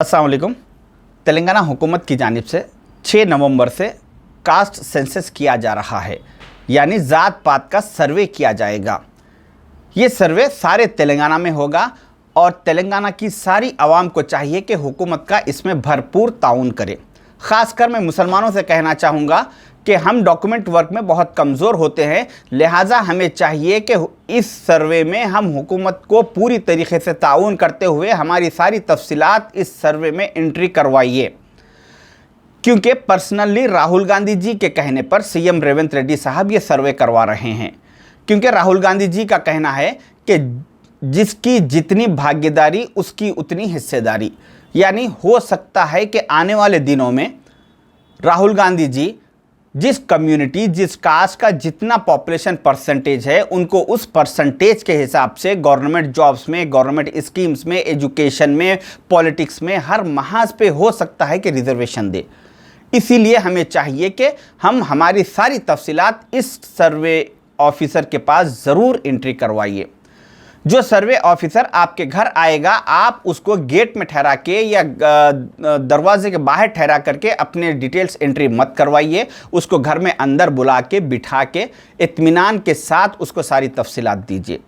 अस्सलाम वालेकुम। तेलंगाना हुकूमत की जानिब से 6 नवंबर से कास्ट सेंसस किया जा रहा है, यानी ज़ात पात का सर्वे किया जाएगा। ये सर्वे सारे तेलंगाना में होगा और तेलंगाना की सारी आवाम को चाहिए कि हुकूमत का इसमें भरपूर ताउन करे। ख़ासकर मैं मुसलमानों से कहना चाहूँगा कि हम डॉक्यूमेंट वर्क में बहुत कमज़ोर होते हैं, लिहाजा हमें चाहिए कि इस सर्वे में हम हुकूमत को पूरी तरीके से ताउन करते हुए हमारी सारी तफसीलात इस सर्वे में एंट्री करवाइए। क्योंकि पर्सनली राहुल गांधी जी के कहने पर सीएम रेवंत रेड्डी साहब ये सर्वे करवा रहे हैं, क्योंकि राहुल गांधी जी का कहना है कि जिसकी जितनी भागीदारी उसकी उतनी हिस्सेदारी, यानी हो सकता है कि आने वाले दिनों में राहुल गांधी जी जिस कम्युनिटी जिस कास्ट का जितना पॉपुलेशन परसेंटेज है उनको उस परसेंटेज के हिसाब से गवर्नमेंट जॉब्स में, गवर्नमेंट स्कीम्स में, एजुकेशन में, पॉलिटिक्स में हर महाज पे हो सकता है कि रिजर्वेशन दे। इसीलिए हमें चाहिए कि हम हमारी सारी तफसीलात इस सर्वे ऑफिसर के पास ज़रूर एंट्री करवाइए। जो सर्वे ऑफिसर आपके घर आएगा, आप उसको गेट में ठहरा के या दरवाजे के बाहर ठहरा करके अपने डिटेल्स एंट्री मत करवाइए। उसको घर में अंदर बुला के बिठा के इत्मीनान के साथ उसको सारी तफसीलात दीजिए,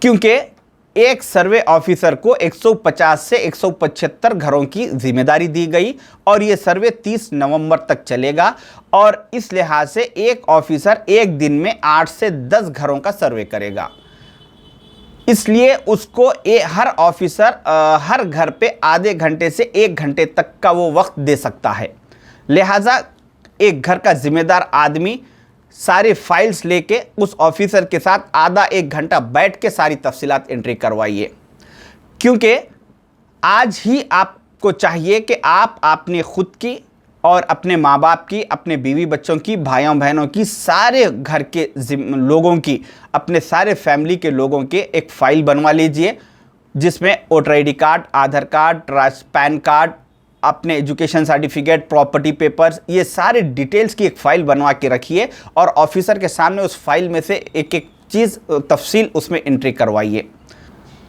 क्योंकि एक सर्वे ऑफिसर को 150 से 175 घरों की जिम्मेदारी दी गई और ये सर्वे 30 नवंबर तक चलेगा। और इस लिहाज से एक ऑफिसर एक दिन में 8 से 10 घरों का सर्वे करेगा। इसलिए उसको हर ऑफिसर हर घर पे आधे घंटे से 1 घंटे तक का वो वक्त दे सकता है। लिहाजा एक घर का जिम्मेदार आदमी सारे फाइल्स लेके उस ऑफिसर के साथ आधा 1 घंटा बैठ के सारी तफसीलात एंट्री करवाइए, क्योंकि आज ही आपको चाहिए कि आप अपने खुद की और अपने माँ बाप की, अपने बीवी बच्चों की, भाइयों बहनों की, सारे घर के लोगों की, अपने सारे फैमिली के लोगों के एक फ़ाइल बनवा लीजिए, जिसमें वोटर ID कार्ड, आधार कार्ड, पैन कार्ड, अपने एजुकेशन सर्टिफिकेट, प्रॉपर्टी पेपर्स, ये सारे डिटेल्स की एक फ़ाइल बनवा के रखिए और ऑफिसर के सामने उस फाइल में से एक एक चीज़ तफसील उसमें एंट्री करवाइए।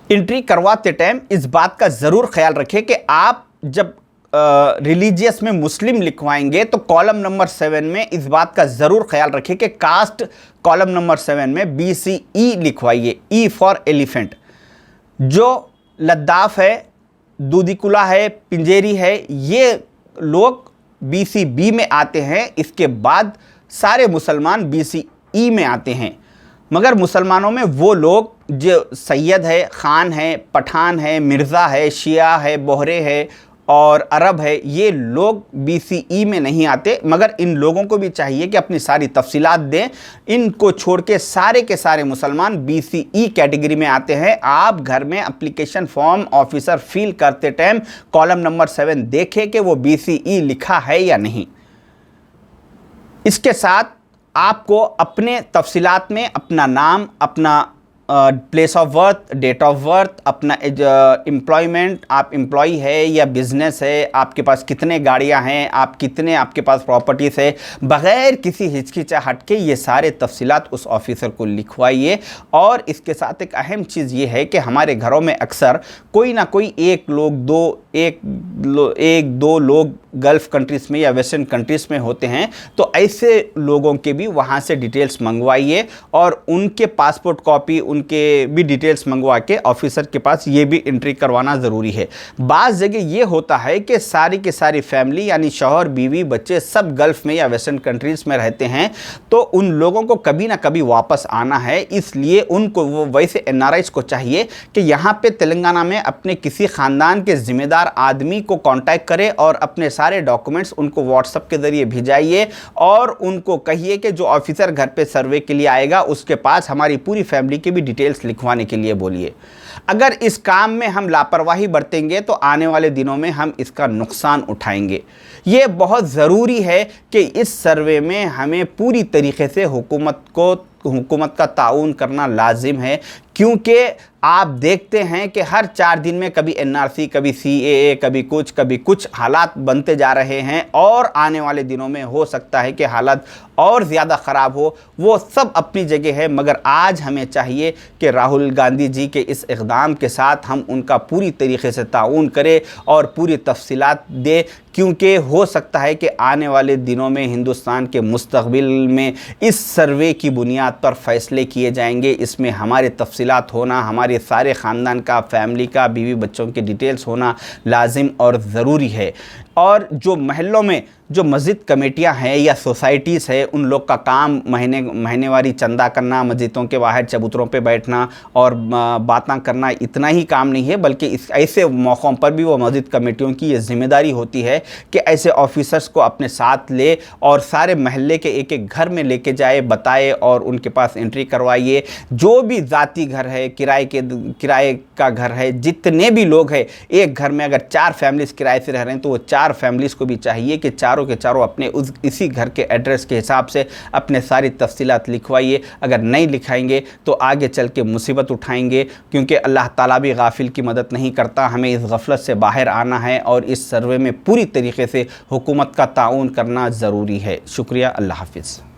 एंट्री करवाते टाइम इस बात का ज़रूर ख्याल रखें कि आप जब रिलीजियस में मुस्लिम लिखवाएंगे तो कॉलम नंबर 7 में इस बात का ज़रूर ख्याल रखें कि कास्ट कॉलम नंबर 7 में BCE लिखवाइए, E फॉर एलिफेंट। जो लद्दाफ है, दूधीकुला है, पिंजेरी है, ये लोग BCB में आते हैं। इसके बाद सारे मुसलमान BCE में आते हैं, मगर मुसलमानों में वो लोग जो सैयद है, ख़ान है, पठान है, मिर्ज़ा है, शिया है, बोहरे है और अरब है, ये लोग BCE में नहीं आते। मगर इन लोगों को भी चाहिए कि अपनी सारी तफसीलात दें। इनको छोड़ के सारे मुसलमान BCE कैटेगरी में आते हैं। आप घर में एप्लीकेशन फॉर्म ऑफिसर फिल करते टाइम कॉलम नंबर 7 देखें कि वो BCE लिखा है या नहीं। इसके साथ आपको अपने तफसीलात में अपना नाम, अपना place of birth, date of birth, अपना एम्प्लॉयमेंट, आप एम्प्लॉई है या बिजनेस है, आपके पास कितने गाड़ियां हैं, आपके पास प्रॉपर्टीज़ है, बग़ैर किसी हिचकिचाहट के ये सारे तफसीलात उस ऑफिसर को लिखवाइए। और इसके साथ एक अहम चीज़ ये है कि हमारे घरों में अक्सर कोई ना कोई एक दो लोग गल्फ़ कंट्रीज़ में या वेस्टर्न कंट्रीज़ में होते हैं, तो ऐसे लोगों के भी वहाँ से डिटेल्स मंगवाइए और उनके पासपोर्ट कॉपी, उनके भी डिटेल्स मंगवा के ऑफिसर के पास ये भी एंट्री करवाना ज़रूरी है। बाज़ जगह ये होता है कि सारी की सारी फैमिली यानी शौहर, बीवी, बच्चे सब गल्फ़ में या वेस्टर्न कंट्रीज़ में रहते हैं, तो उन लोगों को कभी ना कभी वापस आना है। इसलिए उनको वो वैसे NRIs को चाहिए कि यहाँ पे तेलंगाना में अपने किसी ख़ानदान के ज़िम्मेदार आदमी को कांटेक्ट करें और अपने सारे डॉक्यूमेंट्स उनको व्हाट्सएप के ज़रिए भिजाइए और उनको कहिए कि जो ऑफिसर घर पे सर्वे के लिए आएगा उसके पास हमारी पूरी फैमिली की भी डिटेल्स लिखवाने के लिए बोलिए। अगर इस काम में हम लापरवाही बरतेंगे तो आने वाले दिनों में हम इसका नुकसान उठाएंगे। ये बहुत ज़रूरी है कि इस सर्वे में हमें पूरी तरीके से हुकूमत का ताउन करना लाजिम है, क्योंकि आप देखते हैं कि हर 4 दिन में कभी एनआरसी, कभी सीएए, कभी कुछ हालात बनते जा रहे हैं और आने वाले दिनों में हो सकता है कि हालात और ज़्यादा ख़राब हो। वो सब अपनी जगह है, मगर आज हमें चाहिए कि राहुल गांधी जी के इस इक़दाम के साथ हम उनका पूरी तरीके से ताउन करें और पूरी तफसीलात दें, क्योंकि हो सकता है कि आने वाले दिनों में हिंदुस्तान के मुस्तक़बिल में इस सर्वे की बुनियाद पर फ़ैसले किए जाएंगे। इसमें हमारे तफसीलात होना, हमारे सारे ख़ानदान का, फैमिली का, बीवी बच्चों की डिटेल्स होना लाजिम और ज़रूरी है। और जो महल्लों में जो मस्जिद कमेटियां हैं या सोसाइटीज़ है, उन लोग का काम महीनेवारी चंदा करना, मस्जिदों के बाहर चबूतरों पे बैठना और बातें करना इतना ही काम नहीं है, बल्कि इस ऐसे मौक़ों पर भी वो मस्जिद कमेटियों की ये ज़िम्मेदारी होती है कि ऐसे ऑफिसर्स को अपने साथ ले और सारे महल्ले के एक एक घर में लेके जाए, बताए और उनके पास एंट्री करवाइए। जो भी ज़ाती घर है, किराए का घर है, जितने भी लोग हैं, एक घर में अगर 4 फैमिलीज़ किराए से रह रहे हैं तो वो 4 फैमिलीज़ को भी चाहिए कि चारों के चारों अपने इसी घर के एड्रेस के हिसाब से अपने सारी तफसीलात लिखवाइए। अगर नहीं लिखाएंगे तो आगे चल के मुसीबत उठाएंगे, क्योंकि अल्लाह ताला भी गाफिल की मदद नहीं करता। हमें इस गफलत से बाहर आना है और इस सर्वे में पूरी तरीके से हुकूमत का ताउन करना ज़रूरी है। शुक्रिया, अल्लाह हाफिज़।